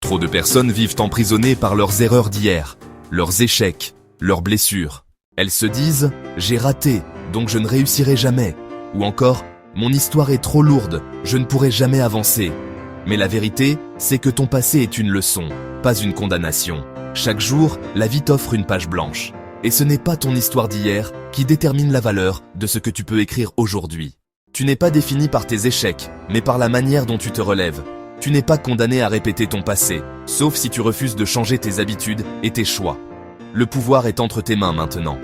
Trop de personnes vivent emprisonnées par leurs erreurs d'hier, leurs échecs, leurs blessures. Elles se disent « j'ai raté, donc je ne réussirai jamais » ou encore « mon histoire est trop lourde, je ne pourrai jamais avancer ». Mais la vérité, c'est que ton passé est une leçon, pas une condamnation. Chaque jour, la vie t'offre une page blanche. Et ce n'est pas ton histoire d'hier qui détermine la valeur de ce que tu peux écrire aujourd'hui. Tu n'es pas défini par tes échecs, mais par la manière dont tu te relèves. Tu n'es pas condamné à répéter ton passé, sauf si tu refuses de changer tes habitudes et tes choix. Le pouvoir est entre tes mains maintenant.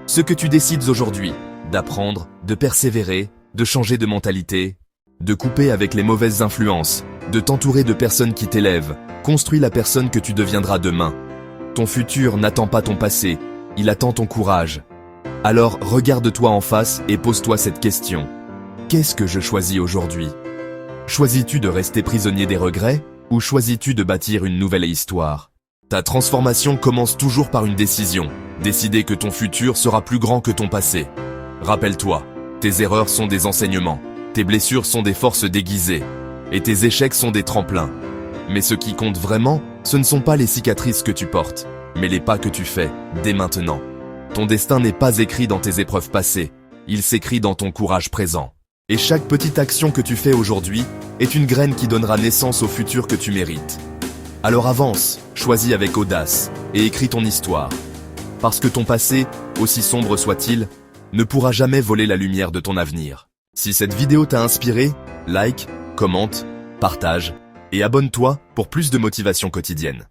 Ce que tu décides aujourd'hui, d'apprendre, de persévérer, de changer de mentalité, de couper avec les mauvaises influences, de t'entourer de personnes qui t'élèvent, construis la personne que tu deviendras demain. Ton futur n'attend pas ton passé, il attend ton courage. Alors regarde-toi en face et pose-toi cette question. Qu'est-ce que je choisis aujourd'hui ? Choisis-tu de rester prisonnier des regrets ou choisis-tu de bâtir une nouvelle histoire ? Ta transformation commence toujours par une décision. Décider que ton futur sera plus grand que ton passé. Rappelle-toi, tes erreurs sont des enseignements, tes blessures sont des forces déguisées, et tes échecs sont des tremplins. Mais ce qui compte vraiment, ce ne sont pas les cicatrices que tu portes, mais les pas que tu fais, dès maintenant. Ton destin n'est pas écrit dans tes épreuves passées, il s'écrit dans ton courage présent. Et chaque petite action que tu fais aujourd'hui est une graine qui donnera naissance au futur que tu mérites. Alors avance, choisis avec audace et écris ton histoire. Parce que ton passé, aussi sombre soit-il, ne pourra jamais voler la lumière de ton avenir. Si cette vidéo t'a inspiré, like, commente, partage et abonne-toi pour plus de motivation quotidienne.